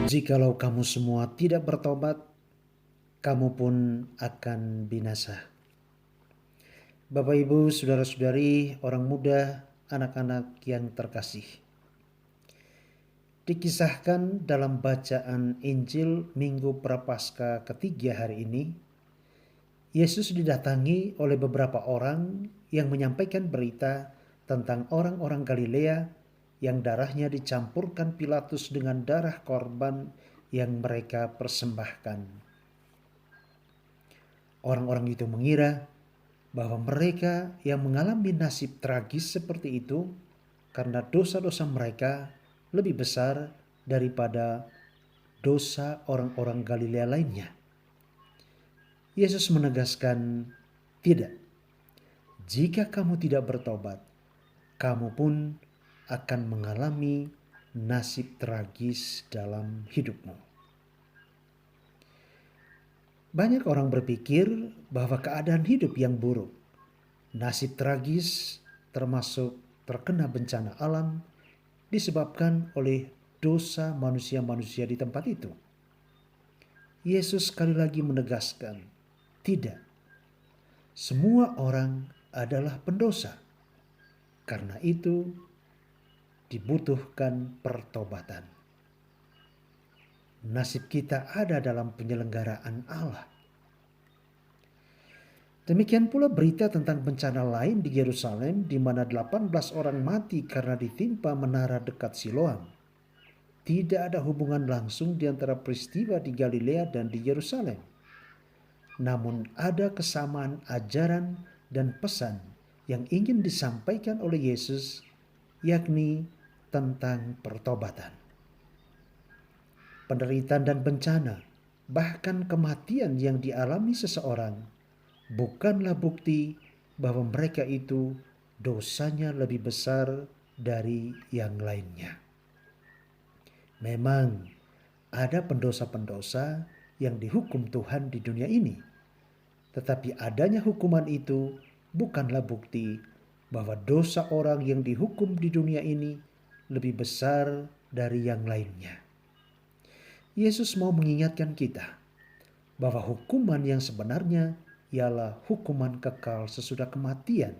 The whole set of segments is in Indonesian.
Jikalau kamu semua tidak bertobat, kamu pun akan binasa. Bapak, Ibu, saudara-saudari, orang muda, anak-anak yang terkasih. Dikisahkan dalam bacaan Injil Minggu Prapaskah ketiga hari ini, Yesus didatangi oleh beberapa orang yang menyampaikan berita tentang orang-orang Galilea yang darahnya dicampurkan Pilatus dengan darah korban yang mereka persembahkan. Orang-orang itu mengira bahwa mereka yang mengalami nasib tragis seperti itu karena dosa-dosa mereka lebih besar daripada dosa orang-orang Galilea lainnya. Yesus menegaskan, tidak. Jika kamu tidak bertobat, kamu pun akan mengalami nasib tragis dalam hidupmu. Banyak orang berpikir bahwa keadaan hidup yang buruk, nasib tragis termasuk terkena bencana alam disebabkan oleh dosa manusia-manusia di tempat itu. Yesus sekali lagi menegaskan, tidak. Semua orang adalah pendosa. Karena itu dibutuhkan pertobatan. Nasib kita ada dalam penyelenggaraan Allah. Demikian pula berita tentang bencana lain di Yerusalem di mana 18 orang mati karena ditimpa menara dekat Siloam. Tidak ada hubungan langsung di antara peristiwa di Galilea dan di Yerusalem. Namun ada kesamaan ajaran dan pesan yang ingin disampaikan oleh Yesus, yakni tentang pertobatan. Penderitaan dan bencana, bahkan kematian yang dialami seseorang bukanlah bukti bahwa mereka itu dosanya lebih besar dari yang lainnya. Memang ada pendosa-pendosa yang dihukum Tuhan di dunia ini, tetapi adanya hukuman itu bukanlah bukti bahwa dosa orang yang dihukum di dunia ini lebih besar dari yang lainnya. Yesus mau mengingatkan kita bahwa hukuman yang sebenarnya ialah hukuman kekal sesudah kematian.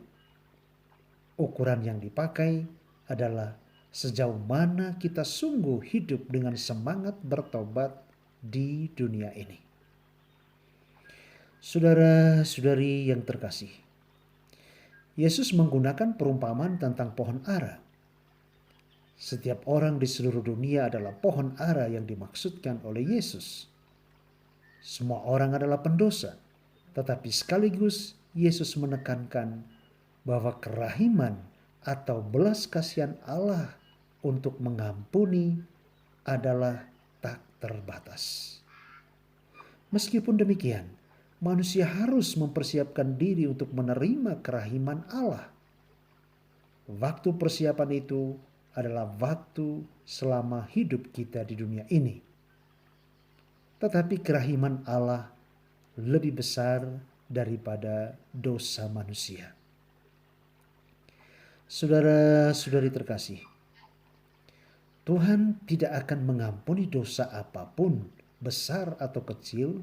Ukuran yang dipakai adalah sejauh mana kita sungguh hidup dengan semangat bertobat di dunia ini. Saudara-saudari yang terkasih, Yesus menggunakan perumpamaan tentang pohon ara. Setiap orang di seluruh dunia adalah pohon ara yang dimaksudkan oleh Yesus. Semua orang adalah pendosa, tetapi sekaligus Yesus menekankan bahwa kerahiman atau belas kasihan Allah untuk mengampuni adalah tak terbatas. Meskipun demikian, manusia harus mempersiapkan diri untuk menerima kerahiman Allah. Waktu persiapan itu adalah waktu selama hidup kita di dunia ini. Tetapi kerahiman Allah lebih besar daripada dosa manusia. Saudara-saudari terkasih, Tuhan tidak akan mengampuni dosa apapun, besar atau kecil,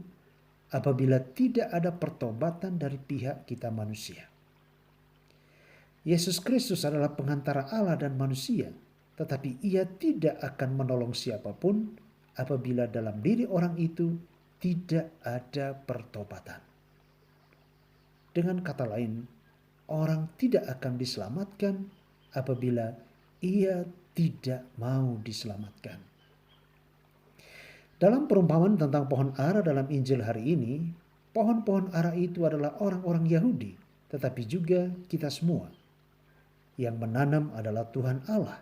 apabila tidak ada pertobatan dari pihak kita manusia. Yesus Kristus adalah pengantara Allah dan manusia, tetapi Ia tidak akan menolong siapapun apabila dalam diri orang itu tidak ada pertobatan. Dengan kata lain, orang tidak akan diselamatkan apabila ia tidak mau diselamatkan. Dalam perumpamaan tentang pohon ara dalam Injil hari ini, pohon-pohon ara itu adalah orang-orang Yahudi, tetapi juga kita semua. Yang menanam adalah Tuhan Allah.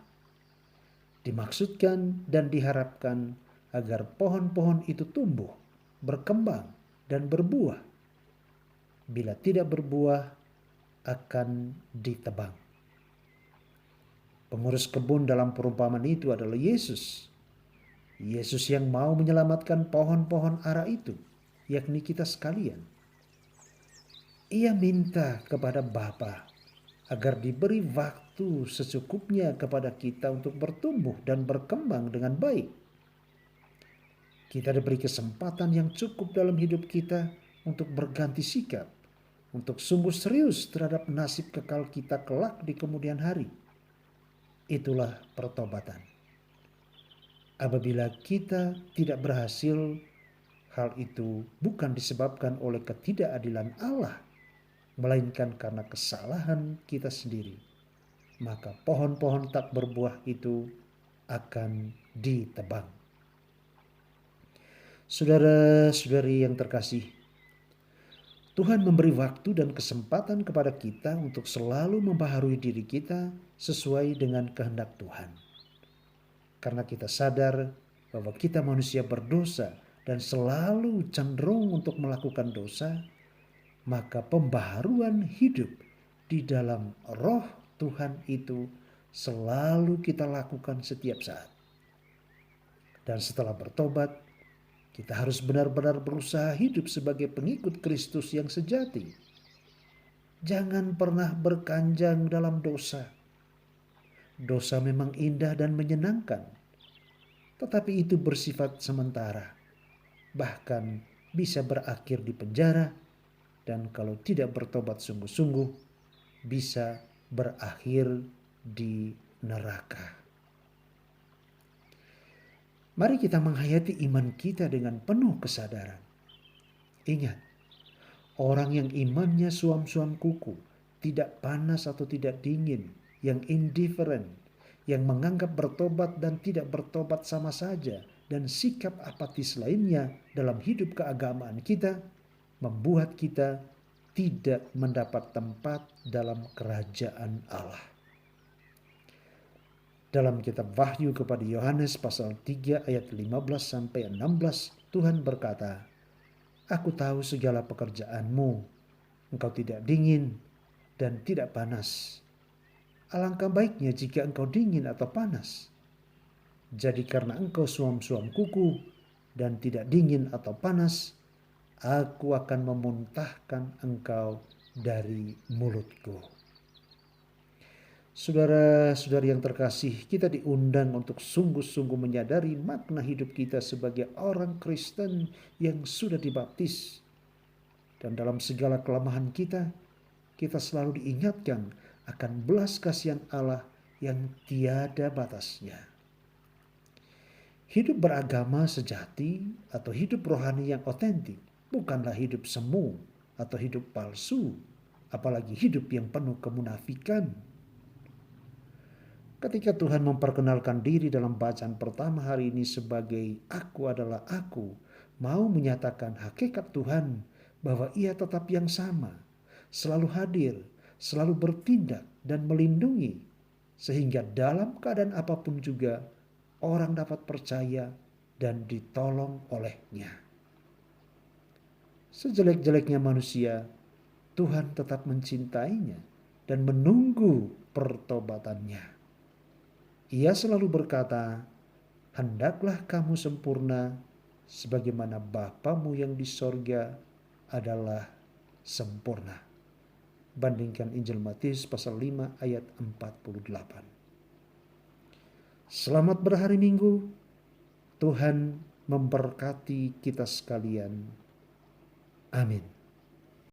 Dimaksudkan dan diharapkan agar pohon-pohon itu tumbuh, berkembang, dan berbuah. Bila tidak berbuah, akan ditebang. Pengurus kebun dalam perumpamaan itu adalah Yesus. Yesus yang mau menyelamatkan pohon-pohon ara itu, yakni kita sekalian. Ia minta kepada Bapa agar diberi waktu secukupnya kepada kita untuk bertumbuh dan berkembang dengan baik. Kita diberi kesempatan yang cukup dalam hidup kita untuk berganti sikap, untuk sungguh serius terhadap nasib kekal kita kelak di kemudian hari. Itulah pertobatan. Apabila kita tidak berhasil, hal itu bukan disebabkan oleh ketidakadilan Allah, melainkan karena kesalahan kita sendiri. Maka pohon-pohon tak berbuah itu akan ditebang. Saudara-saudari yang terkasih, Tuhan memberi waktu dan kesempatan kepada kita untuk selalu membaharui diri kita sesuai dengan kehendak Tuhan. Karena kita sadar bahwa kita manusia berdosa dan selalu cenderung untuk melakukan dosa, maka pembaharuan hidup di dalam roh Tuhan itu selalu kita lakukan setiap saat. Dan setelah bertobat, kita harus benar-benar berusaha hidup sebagai pengikut Kristus yang sejati. Jangan pernah berkanjang dalam dosa. Dosa memang indah dan menyenangkan, tetapi itu bersifat sementara. Bahkan bisa berakhir di penjara, dan kalau tidak bertobat sungguh-sungguh, bisa berakhir di neraka. Mari kita menghayati iman kita dengan penuh kesadaran. Ingat, orang yang imannya suam-suam kuku, tidak panas atau tidak dingin, yang indifferent, yang menganggap bertobat dan tidak bertobat sama saja, dan sikap apatis lainnya dalam hidup keagamaan kita, membuat kita tidak mendapat tempat dalam kerajaan Allah. Dalam kitab Wahyu kepada Yohanes pasal 3 ayat 15-16, Tuhan berkata, "Aku tahu segala pekerjaanmu, engkau tidak dingin dan tidak panas. Alangkah baiknya jika engkau dingin atau panas. Jadi karena engkau suam-suam kuku dan tidak dingin atau panas, aku akan memuntahkan engkau dari mulutku." Saudara-saudari yang terkasih, kita diundang untuk sungguh-sungguh menyadari makna hidup kita sebagai orang Kristen yang sudah dibaptis. Dan dalam segala kelemahan kita, kita selalu diingatkan akan belas kasihan Allah yang tiada batasnya. Hidup beragama sejati atau hidup rohani yang otentik bukanlah hidup semu atau hidup palsu, apalagi hidup yang penuh kemunafikan. Ketika Tuhan memperkenalkan diri dalam bacaan pertama hari ini sebagai "Aku adalah Aku", mau menyatakan hakikat Tuhan bahwa Ia tetap yang sama, selalu hadir, selalu bertindak dan melindungi, sehingga dalam keadaan apapun juga orang dapat percaya dan ditolong olehnya. Sejelek-jeleknya manusia, Tuhan tetap mencintainya dan menunggu pertobatannya. Ia selalu berkata, "Hendaklah kamu sempurna sebagaimana Bapamu yang di sorga adalah sempurna." Bandingkan Injil Matius pasal 5 ayat 48. Selamat berhari Minggu. Tuhan memberkati kita sekalian. Amin.